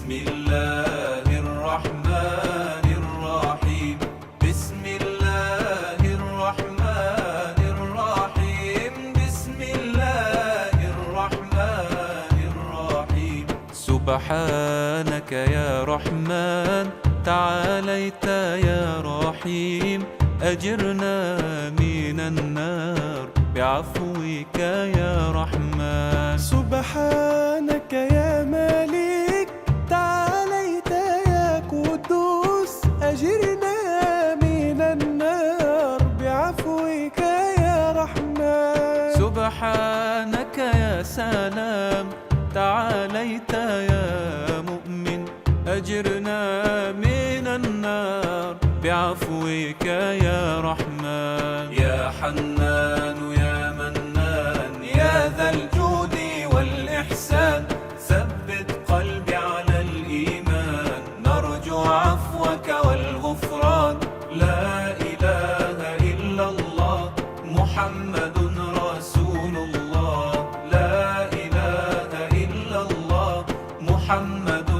بسم الله الرحمن الرحيم. بسم الله الرحمن الرحيم. بسم الله الرحمن الرحيم. سبحانك يا رحمن تعاليت يا رحيم، أجرنا من النار بعفوك يا رحمن. سبحانك يا مالك تعاليت يا قدوس، أجرنا من النار بعفوك يا رحمن. سبحانك يا سلام تعاليت يا مؤمن، أجرنا من النار بعفوك يا رحمن. يا حنان يا منان يا ذا الجود والإحسان، ثبت قلبي على الإيمان، نرجو عفوك والغفران. لا إله إلا الله محمد رسول الله، لا إله إلا الله محمد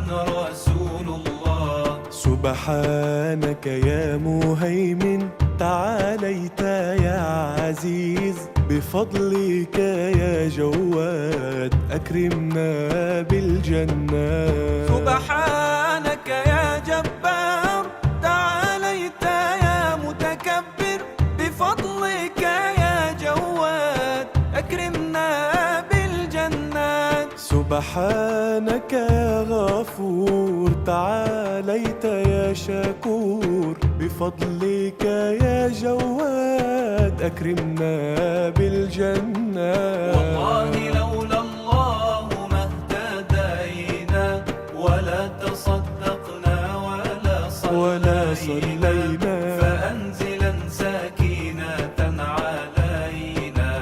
رسول الله. سبحانك يا مهيمن تعاليت يا عزيز، بفضلك يا جواد أكرمنا بالجنات. سبحانك يا جبار تعاليت يا متكبر، بفضلك يا جواد أكرمنا بالجنات. سبحانك يا غفور تعاليت يا شكور، بفضلك يا جواد أكرمنا بالجنات. والله لولا الله ما اهتدينا، ولا تصدقنا ولا صلينا، فأنزلا سكينة علينا،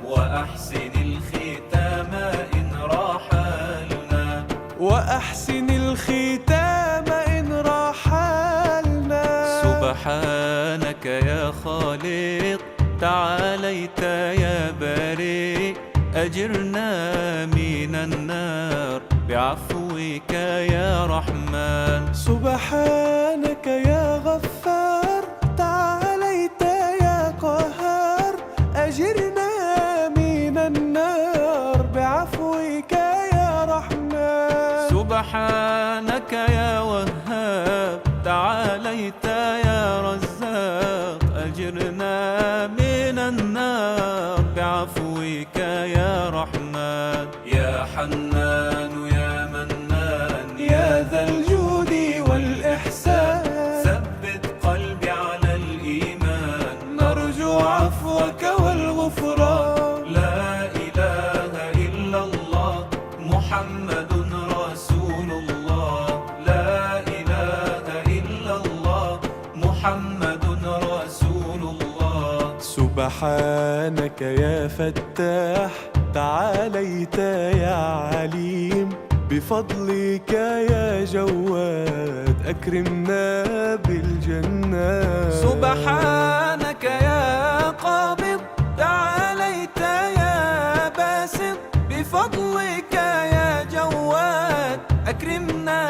وأحسن الختام إن رحلنا، وأحسن الختام إن رحلنا. سبحانك يا خالق تعاليت يا بريء، أجرنا من النار بعفوك يا رحمن. سبحانك يا غفار تعاليت يا قهار، أجرنا من النار بعفوك يا رحمن. سبحانك يا وهاب تعاليت يا رزاق، أجرنا من النار بعفوك يا رحمن. يا حنان يا منان يا ذا الجود والإحسان، ثبت قلبي على الإيمان، نرجو عفوك والغفران. لا إله إلا الله محمد رسول الله، لا إله إلا الله محمد رسول الله. سبحانك يا فتاح تعاليت يا عليم، بفضلك يا جواد أكرمنا بالجنات. سبحانك يا قابض تعاليت يا باسط، بفضلك يا جواد أكرمنا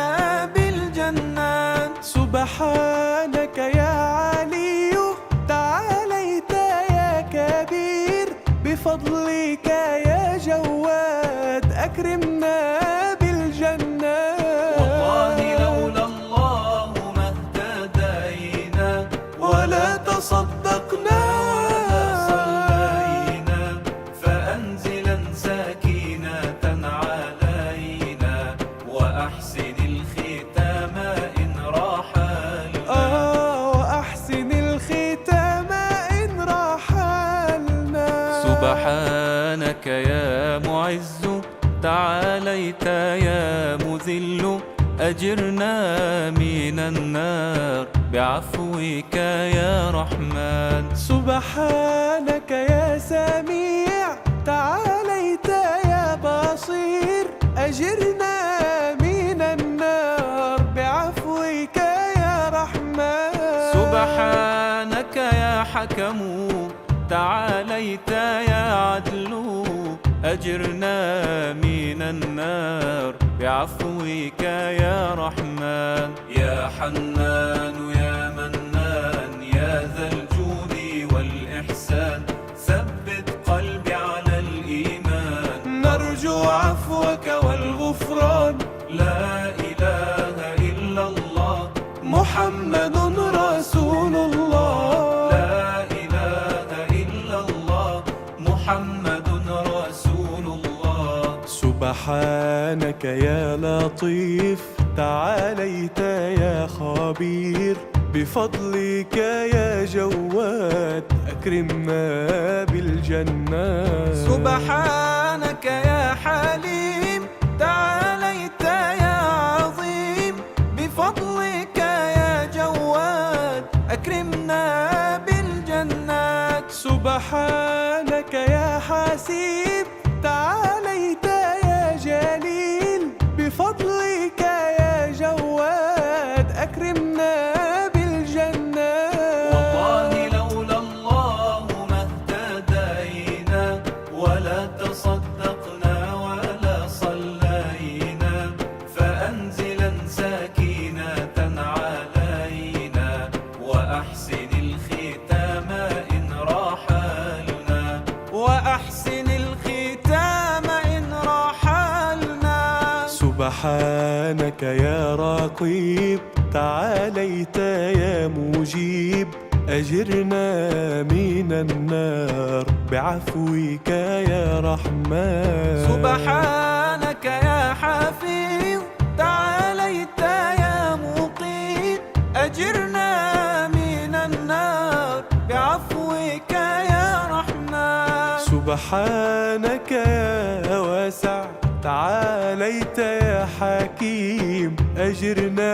بالجنات. سبحانك يا علي تعاليت يا كبير، بفضلك يا جواد أكرمنا بالجنات. والله لولا الله ما اهتدينا، ولا تصدقنا ولا صلينا، فأنزلا سكينة علينا، وأحسن الختام إن رحلنا. وأحسن الختام إن رحلنا. سبحانك يا معز تعاليت يا مذل، أجرنا من النار بعفوك يا رحمن. سبحانك يا سميع تعاليت يا بصير، أجرنا من النار بعفوك يا رحمن. سبحانك يا حكم تعاليت يا عدل، أجرنا من النار بعفوك يا رحمن. يا حنان يا منان يا ذا الجود والإحسان، ثبت قلبي على الإيمان، نرجو عفوك والغفران. لا إله إلا الله محمد رسول الله. لا إله إلا الله محمد رسول الله. سبحانك يا لطيف، تعاليت يا خبير، بفضلك يا جواد أكرمنا بالجنات. سبحانك يا حليم، تعاليت يا عظيم، بفضلك يا جواد أكرمنا بالجنات. سبحانك يا حسيب، تعاليت يا جليل، بفضلك يا جواد أكرمنا بالجنات. والله لولا الله ما اهتدينا، ولا تصدقنا ولا صلينا، فأنزلا سكينة علينا، وأحسن الختام إن رحلنا، وأحسن الختام إن رحلنا. سبحانك يا رقيب، تعاليت يا مجيب، أجرنا من النار بعفوك يا رحمن. سبحانك يا حفيظ، تعاليت يا مقيت، أجرنا من النار بعفوك يا رحمن. سبحانك يا واسع، تعاليت يا حكيم، أجرنا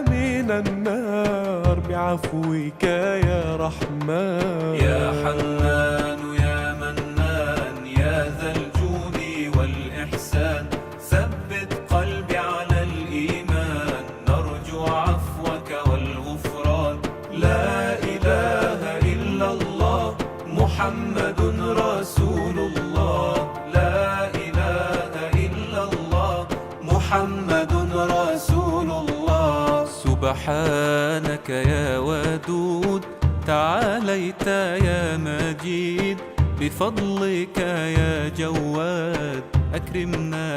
من النار بعفوك يا رحمن. يا حنان يا منان يا ذا الجود والإحسان، ثبت قلبي على الإيمان، نرجو عفوك والغفران. لا إله إلا الله محمد رسول الله. لا إله إلا الله محمد رسول الله. سبحانك يا ودود، تعاليت يا مجيد، بفضلك يا جواد أكرمنا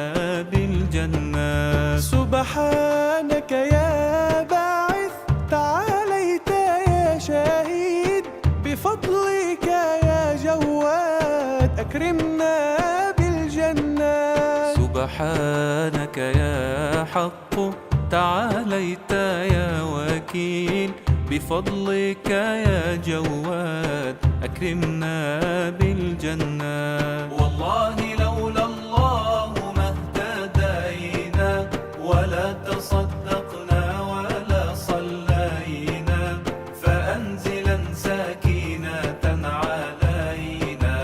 بالجنات. سبحانك يا باعث، تعاليت يا شهيد، بفضلك يا جواد أكرمنا بالجنات. سبحانك يا حق، تعاليت يا وكيل، بفضلك يا جواد أكرمنا بالجنات. والله لولا الله ما اهتدينا، ولا تصدقنا ولا صلينا، فأنزلا سكينة علينا،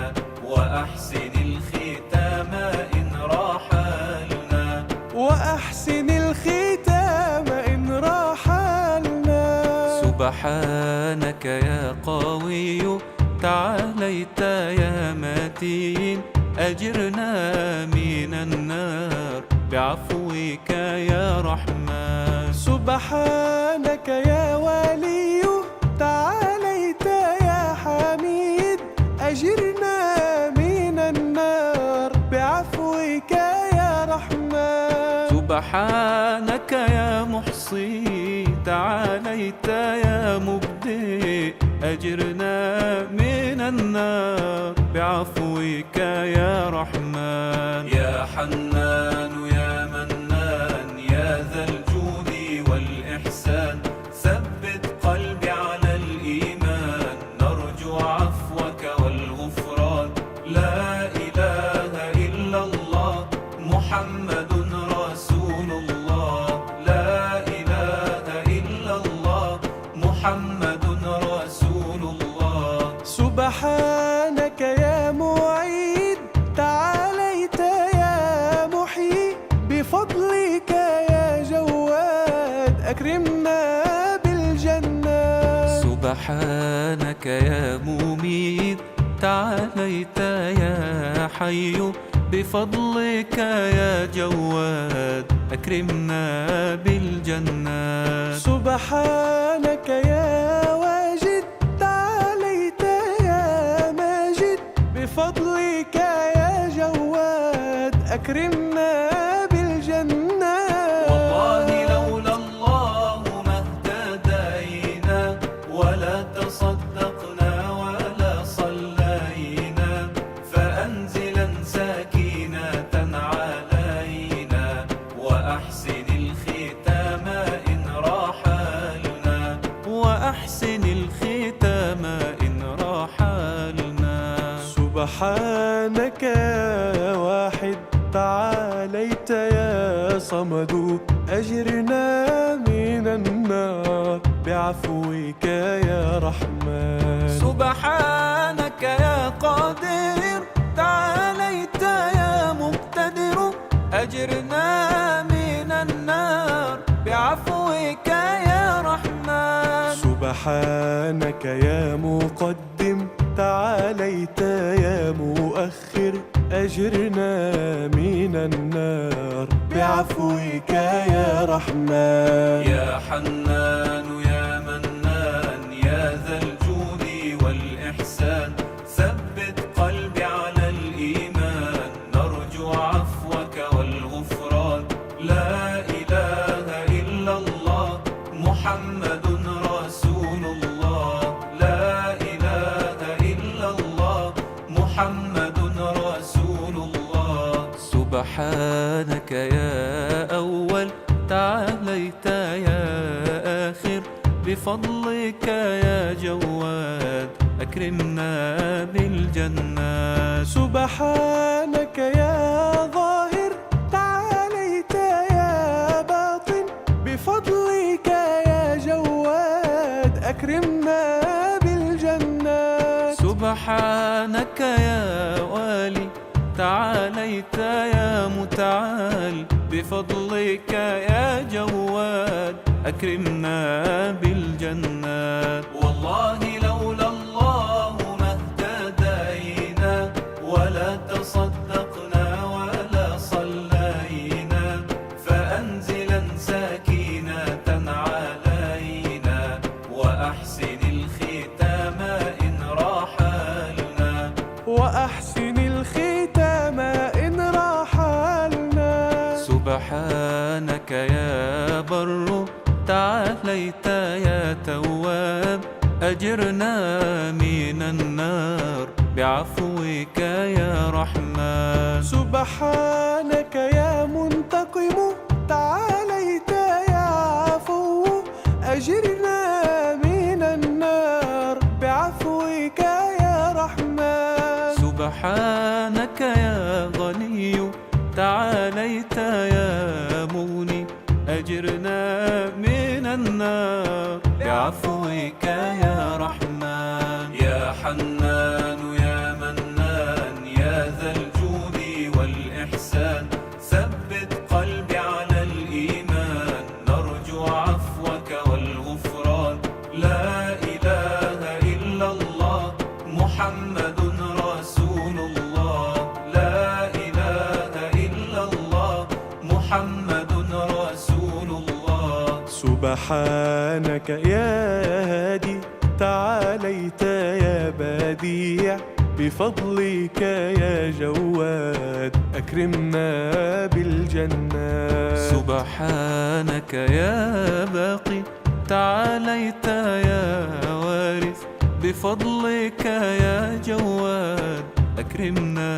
وأحسن الختام إن رحلنا، وأحسن الختام إن رحلنا. سبحانك يا قوي، تعاليت يا متين، أجرنا من النار بعفوك يا رحمن. سبحانك يا ولي، تعاليت يا حميد، أجرنا من النار بعفوك يا رحمن. سبحانك يا محصي، تعاليت يا مبدئ، أجرنا من النار بعفوك يا رحمن. يا حنان يا منان يا ذا الجود والإحسان، ثبت قلبي على الإيمان، نرجو عفوك والغفران. لا إله إلا الله محمد رسول الله. لا إله إلا الله محمد رسول الله. سبحانك يا معيد، تعاليت يا محيي، بفضلك يا جواد أكرمنا بالجنات. سبحانك يا مميت، تعاليت يا حي، بفضلك يا جواد أكرمنا بالجنات. سبحانك يا واجد تعاليت يا ماجد، بفضلك يا جواد أكرمنا بالجنات. والله لولا الله ما اهتدينا ولا تصدقنا ولا صلينا، فأنزلا سكينة علينا وأحسن الختام إن رحلنا، وأحسن الختام إن رحلنا. سبحانك يا واحد تعاليت يا صمد، أجرنا من النار بعفوك يا رحمن. سبحانك يا قادر تعاليت يا مقتدر، أجرنا من النار بعفوك يا رحمن. سبحانك يا مقدم تعاليت يا مؤخر، أجرنا من النار بعفوك يا رحمن. يا حنان يا منان يا ذا الجود والإحسان، ثبت قلبي على الإيمان، نرجو عفوك والغفران. لا إله إلا الله محمد رسول الله، لا إله إلا الله محمد رسول الله. سبحانك يا أول تعاليت يا آخر، بفضلك يا جواد أكرمنا بالجنات. سبحانك يا ظاهر تعاليت يا باطن، بفضلك يا جواد أكرمنا بالجنات. سبحانك يا والي تعاليت يا متعال، بفضلك يا جواد أكرمنا بالجنات. والله لولا الله ما اهتدينا ولا تصدقنا ولا صلينا، فأنزلا سكينة علينا وأحسن الختام إن رحلنا، وأحسن الختام إن رحلنا. سبحانك يا بر تعاليت يا تواب، أجرنا من النار بعفوك يا رحمن. سبحانك يا منتقم تعاليت يا عفو، أجرنا من النار بعفوك يا رحمن. سبحانك يا غني تعاليت يا مغني، أجرنا من النار بعفوك يا رحمن. يا حنان يا منان يا ذا الجود والإحسان، ثبت قلبي على الإيمان، نرجو عفوك والغفران. لا إله إلا الله محمد رسول الله، لا إله إلا الله محمد رسول الله. سبحانك يا هادي تعاليت يا بديع، بفضلك يا جواد أكرمنا بالجنات. سبحانك يا باقي تعاليت يا وارث، بفضلك يا جواد أكرمنا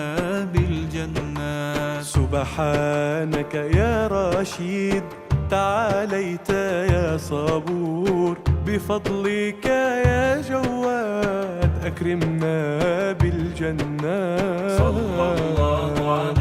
بالجنات. سبحانك يا رشيد تعاليت يا صبور، بفضلك يا جواد أكرمنا بالجنات. صلى الله على